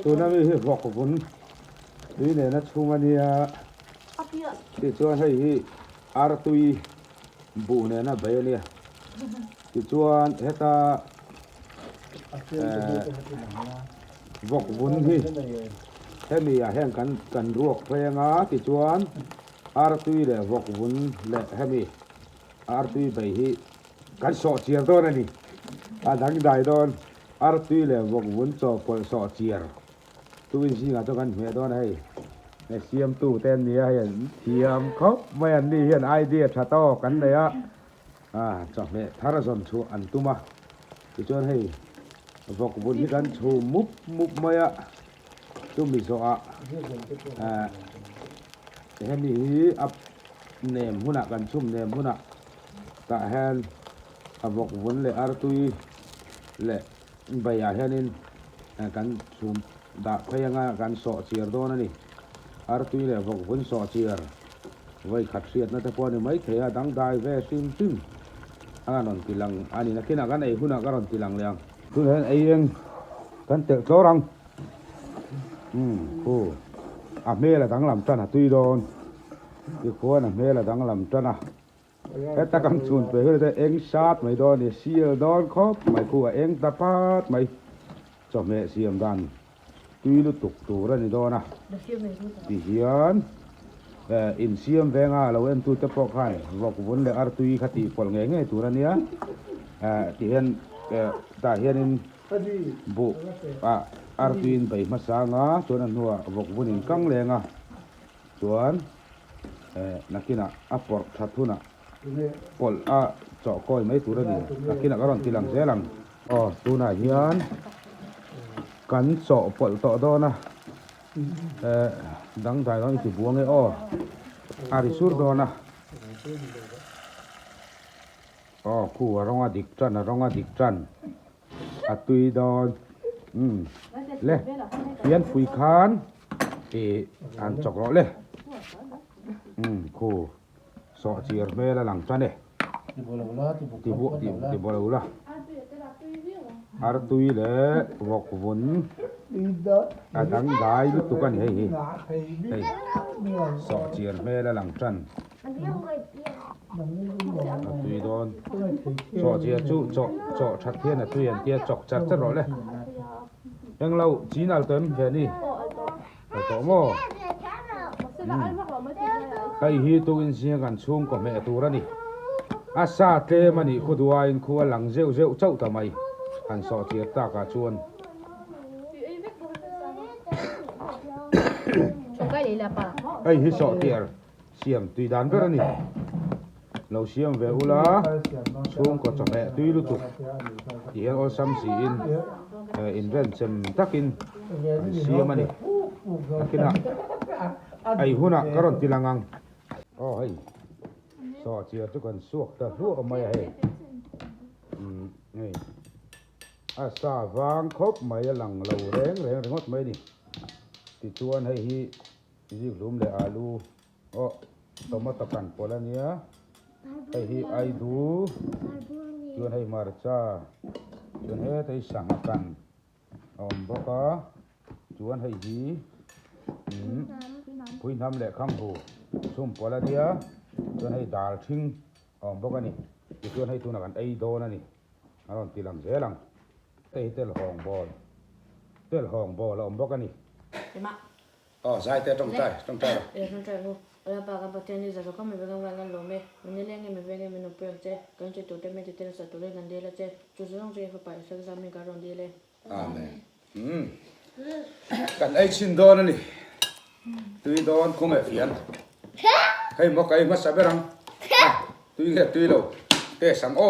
ตัวนั้นไม่บอกกับผมนี่เนี่ยนะชูมันเนี่ยที่ชวนให้อาร์ตุยบุเนี่ยนะใบเนี่ยที่ชวนเฮตาบอกบุญที่ให้มีแห่งกันรวกเพลงที่ชวนอาร์ตุยเลยบอกบุญเลยให้มีอาร์ตุยไปที่กันสอดเชียร์ตัวนั่นนี่ดังได้โดนอาร์ตุยเลยบอกบุญสอบสอดเชียร์ตัวอินทรีย์ตัวกันเมื่อตอนให้ในเสียมตู้เต้นนี้ให้เทียมเขาไม่อันนี้เห็นไอเดียชาโต้กันเลยจอกเนี่ยถ้าเราสนชูอันตุมาที่ชวนให้บอกบุญที่กันชูมุบไม่ตุ้มมีโซเห็นนี่อับเนมหุ่นกันชุ่มเนมหุ่นแต่เห็นบอกบุญเลยอาร์ตุยเลยใบยาเห็นกันชุ่มดาพยังกันสอเชียร์โดนนี่อาร์ตุยเลยบอกบุญสอเชียร์ไว้ขัดเสียดนั่นแต่พอนี่ไม่เทียดังได้เวซิมนอนตีลังอันนี้นักกินกันไอ้หุ่นกันนอนตีลังเลี้ยงคือเห็นไอ้ยังกันเตะโจรังโอ้เมล่ะดังลำจันตุยโดนอีกคนเมล่ะดังลำจันแต่ตะกันสูนไปเฮ้ยแต่เอ็งชาร์ดไม่โดนเนี่ยเสียโดนครบไม่คู่เอ็งตะปาดไม่จอบเมเสียมดันตุยลุตุกตัวนั่นนี่โดนนะที่เฮียนอินเสียมแวงเราเอ็นตัวจะปอกให้บอกวนเลยอาร์ตุยขัดตีปอลเงี้ยตัวนั้นเนี่ยที่เห็นตาเห็นบุอาร์ตุยไปมาสางส่วนนั้นหัวบอกวนอินกังเลงส่วนนักกินปอร์ทัดทุนปอลเจาะก้อยไม่ตัวนี้นักกินก็ร้อนตีหลังเสียหลังตัวไหนเฮียนกันเจาะปอลต่อโดนนะดังใจน้องอีกบัวไงอาริสุดโดนนะคู่ร้องดิกจันร้องดิกจันตุยโดนเล่เพียนฟุยคานอันจอกเลยคู่สอเชียร์เมล่ะหลังจันเนี่ยที่บัวละอาร์ตุยเลยบอกวนดังได้ลุตุกันเฮ้ยสอเชียร์เมล่ะหลังจันตุยโดนสอเชียร์จู่เจาะชัดเทียนตุยอันเทียจอกชัดจะรอเลยยังเราจีน่าเต็มแค่นี้ต่อโม่ไอ้ฮีตุอินเสียกันชุ่มกับแม่ตัวนี่ซาเตมันนี่คุดวายคุหลังเจ้าเจ้าทำไมอันสอเทียตากาชวนไอ้ฮิสอเทียเสียมตุยดันไปแล้วนี่เราเสียมเวอุลาชุ่มกับแม่ตุยลุตุเดี๋ยวเอาซ้ำสีอินเวนเซมตักินเสียมันนี่กินไอ้หุ่นก็ร้อนตีลังเฮ้ยสอเชียทุกคนสวกแต่รู้เอาไม่ให้นี่ซาวางครบไม่หลังเราแรงงดไม่นี่ติดชวนให้ฮีที่ลุมเลยอาลูต้องมาตะกันปอลเนี้ยให้ฮีไอดูชวนให้มาร์จ้าชวนให้สังกันบอกชวนให้ฮีคุยน้ำแหละข้างหูชุ่มปอลเนี้ยชวนให้ดาลทิ้งบอกนี่ชวนให้ตัวนักไอโดนั่นนี่อารมณ์ตีหลังเสียหลังเตะห้องบอลแล้วบอกนี่ใช่เตะตรงใจตรงใจลูกแล้วปากกับปากเทียนนี่จะก็ไม่เป็นกังวลกันหรอกแม่มันนี่เลี้ยงนี่ไม่เป็นไงมันนุ่มเปรี้ยวเจ๊กันจะตัวเต็มไม่จะเตะสัตว์ตัวเล็กกันดีแล้วเจ๊จุดส่งเจ๊เข้าไปสักสามมีการรอนดีเลยแม่กันไอ้ชินโดนนี่ตุยโดนคงไม่เฟียนให้บอกไอ้มาสับเรังตุยเราเตะสังต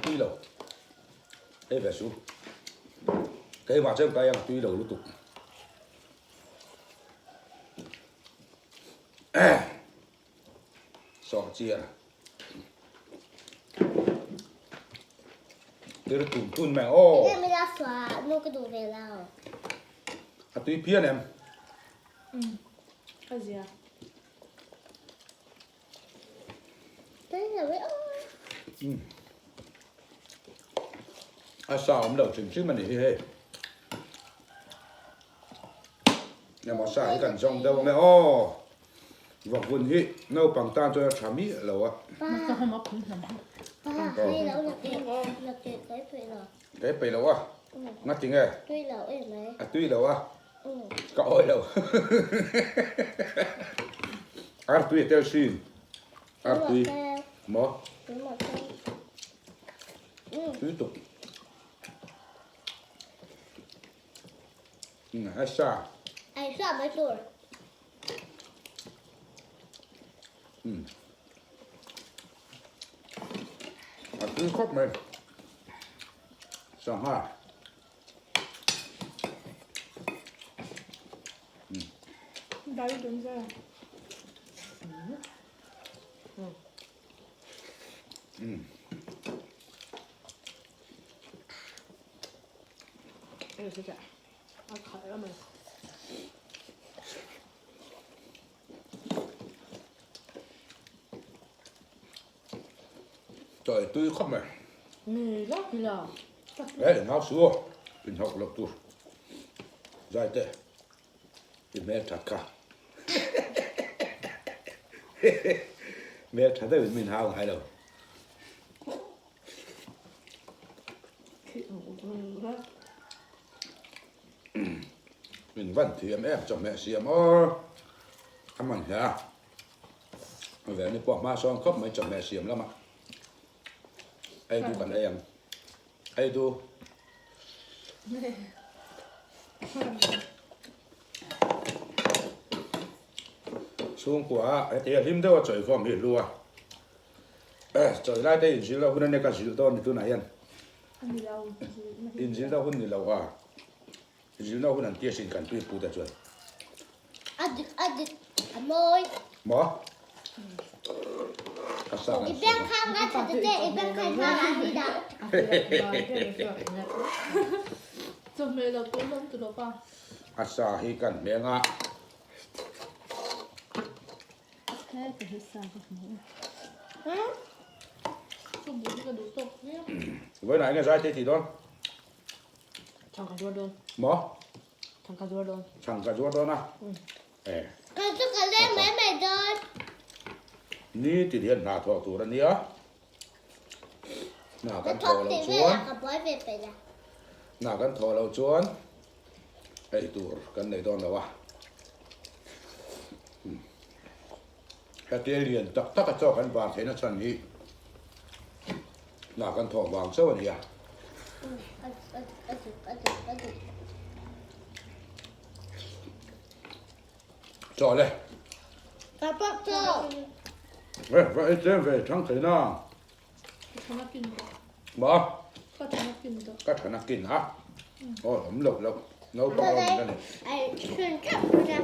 ุยเราเอ้แบบสูcái mà chơi cái tuy đầu lút tục sọ chia cái tụn mẹไม่ได้สวาลูกกระดูกเลยเราtuy phiên em cái gì à là với ôi sao ông đầu chừng chứ mà đi hết nhà mà sai gần trong đâu mẹ ô vọc vun hi nâu bằng tan cho chả mỹ lâu á ba hay là là tiền cái phải là cái bể lâu á ngắt tiếng nghe tuy là em này à tuy lâu á cậu ơi lâu ar tuy theo xin ar tuy mỏ tuy tục ai sa ai sao mấy tuổi à tuy khóc mày sang ha Đấy đúng ra. Đây là à khởi ra mày. trời tuy khóc mày Mì rất là. đấy ngáo xua bình học lộc tu dài tệ thì mẹ thật cả mẹ thật đấy mình hao hay đâu mình vẫn thì em chồng mẹ xiêm ô ăn mặn hả về nên bỏ ma son khóc mấy chồng mẹ xiêm lắm ạ ai tu cần em ai tu xuống quả ai thì lim đâu trời không hiểu luôn trời lại đây chỉ là hôm nay cái gì đó thì tôi này anh in chỉ là hôm nay lâu à chỉ là hôm nay kia xin cần tôi phụ được rồi ăn môi mỏ ít bên khang ăn thật tệ ít bên khang ăn đi đâu Trong này là cũng không từ đó vào. asa hi kan mẹ ngã Thế thì hết sao rồi. Không muốn cái đồ tốt nhé. với lại cái giải thế thì đó Chẳng cả rùa đồn. mỏ Chẳng cả rùa đồn. chẳng cả chỗ đó na cái chút cái lên mấy mày rồi ni thì hiện là thọ thủ đó nhớ nào cái kan thọ thuốc lâu thì về chuan là cái bói về phải là nào kan thọ lâu chuan ai tu kan này đó là wa cái tiền liền tắc tắc cái chỗ kan vàng thế nó chân đi nào kan thọ vàng sâu này à cho đây cái bóp cho vậy về thằng thế nào Không có kinh được. mỏ Có chẳng có kinh được. cắt khả năng kín hả ôi ấm lộc lộc nấu bao đây nhiêu này ai xuyên cắp ra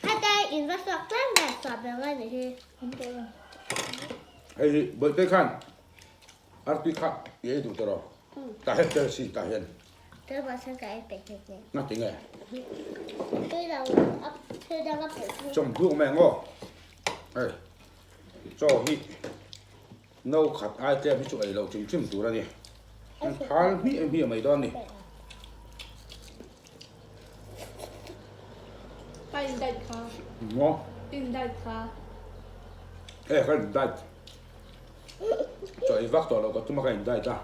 hai tay in vào sọt lên là sọt vào ngay này thì Không có là. hay bởi thế khăn ăn tuy khăn vậy đủ rồi ta hết chơi gì ta hiện tôi vào sang cái bệnh này nó tiếng này tôi là ấp tôi đang ấp trong thuốc mẹ ngô ê cho hi nấu khát ai chơi ví dụ ấy lâu chừng chim đủ ra đi ăn thal mi mày đó đi Bay đại khá. ngon In đại khá. ê cái đại cho ấy vắt to lâu có chúng mày cái đại ta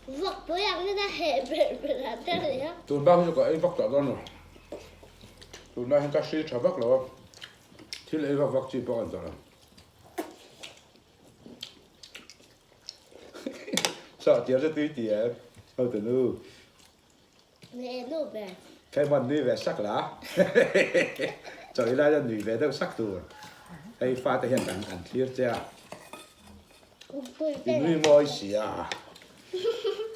vật tôi ăn như là hệ về là thế này á tôi bao nhiêu cái vắt to đó nữa tôi nói cái gì chả vắt rồi thì lấy vắt chỉ bao nhiêu rồi sợ tiếc cho tùy tiếc không từ nu nè nụ về cái món nuôi về sắc lá trời lại là nuôi về đâu sắc tù hay pha thể hiện cảnh thiệt chưa tôi thì nuôi mồi xì à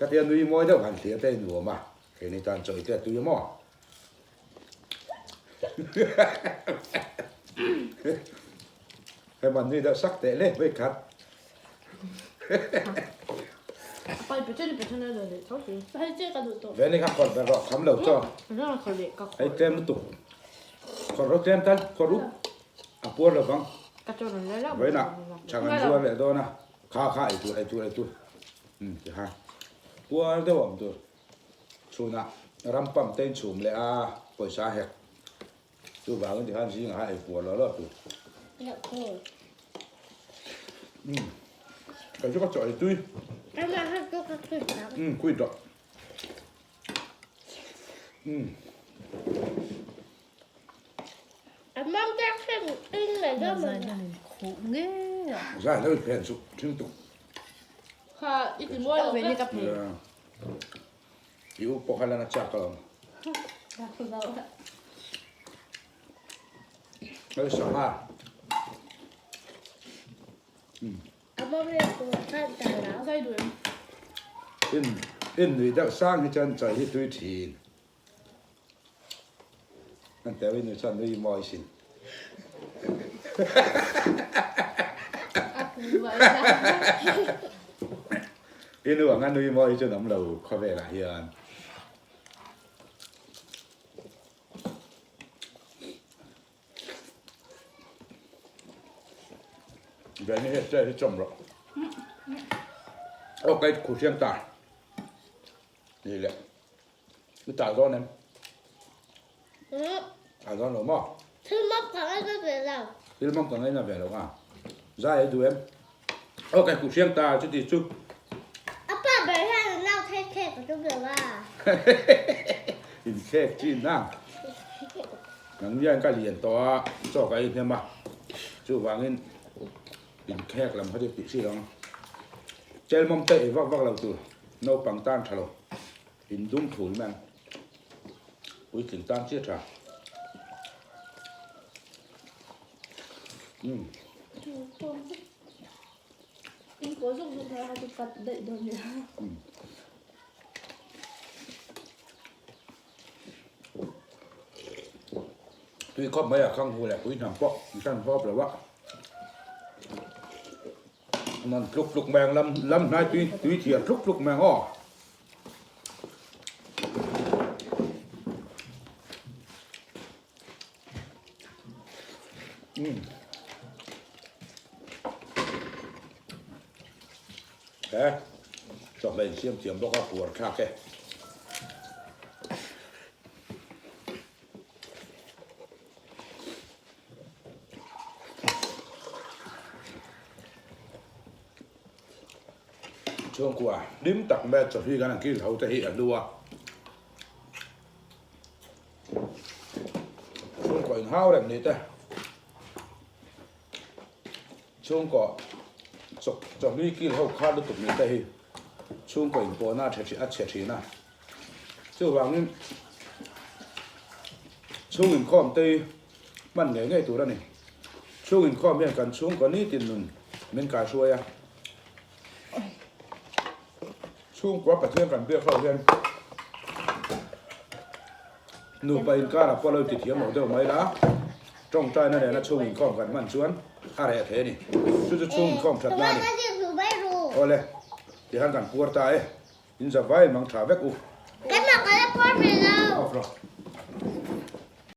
cái tiền nuôi mồi đâu cảnh thiệt đây nữa mà cái này toàn trời thiệt tùy mò cái món nuôi đâu sắc tệ lên với cắt Bay bị chân này rồi. Cháu gì? Hay chơi cả đồ tốt. về này các con về rọ khám lầu cho Nó là khởi lệ các ấy tem nó tụ còn rốt tem tan còn rút à bua là vắng กระโจนเลยแล้ว ไว้น่ะช่างกันชัวเลยตัวนะข้าไอ้ตัวจะฮะปัวเดี๋ยวผมตัวชูนะรำปั๊มเต้นชูมเลยปล่อยสาเหตุตัวบางคนที่หันสิงหาไอ้ปัวแล้วตัว เดี๋ยวพูด ก็จะก็จ่อยตุ้ย แล้วมาให้ตัวก็ขึ้นแล้ว คุยต่อมันจะขึ้นอึ้งเลยด้วยมัน 苦嘅。ใช่แล้วเป็นแผ่นสุกชิ้นตุก ค่ะอีกถึงว่าเว้นกับเพลง อยู่ปกติแล้วนะจักรแล้วสามารถ มันไม่ได้ตัวขั้นแต่แล้ว ใส่ด้วย อินวิจักสร้างให้จันใจที่ตุ้ยทีนนั่นแต่วินจันด้วยมอยสิน อินว่างั้นด้วยมอยจะน้ำเราเข้าไปละเฮียนเดี๋ยวนี้เจ๊ที่จมหรอกโอเคขุดเชียงตายนี่แหละไม่ตายร้อนนั้นตายร้อนหรือมั้ง คือมันทำให้ก็เป็นเรา ที่มันก็ไม่น่าเป็นหรอกอ่ะใช่ดูเอ็มโอเคขุดเชียงตายจุดที่สุด อาป้าไปให้เราเท่ๆกับทุกเรื่องว่า อินเค้กจีนนะหนังย่างก็เรียนต่อสอบกันอีกเนี่ยมาจู่วางเงินอินเค้กลำเขาจะปิดสิลองเจลมอมเตะวักเราตัวโนปังต้านทะเลอินดุ้งถุยมันอุ้ยถึงต้านเชี่ยจ้าอีกคนส่งสุดท้ายจะกัดเด็ดโดนเนี่ย tuy có mấy ở không vui là quý nằm bọ sang bọ là vợ nên lúc mèng lâm nay tuy thiệt lúc mèng ho thế chọn lên xiêm xiêm đó có của khác kìaช่วงกว่าดิ้มตักแม่จะพี่กันกินเขาจะเห็นดูว่าช่วงก่อนห้าวแบบนี้แต่ช่วงก่อนจะพี่กินเขาคาดด้วยตุ่มนี้แต่ช่วงก่อนปอหน้าเฉยอัดเฉยนะช่วงวางนี้ช่วงอื่นข้อมตีมันไงตัวนั้นนี่ช่วงอื่นข้อมเป็นกันช่วงก่อนนี้ติดหนุนเป็นการช่วยอะช่วงกว่าประเทศกันเบี้ยเข้าเรียนหนูไปอินก้าพอเราติดเทียมหมดเดียวไหมล่ะจ้องใจนั่นแหละนะช่วงอินข้อมกันมันชวนอะไรเท่นี่ช่วงข้อมชัดมานี่ ก็จะรู้ไม่รู้ โอ้เลยที่หันกันปวดตายอินจะไว้มังถาเวกู แต่มันก็จะพูดไม่รู้ เอาฟรอ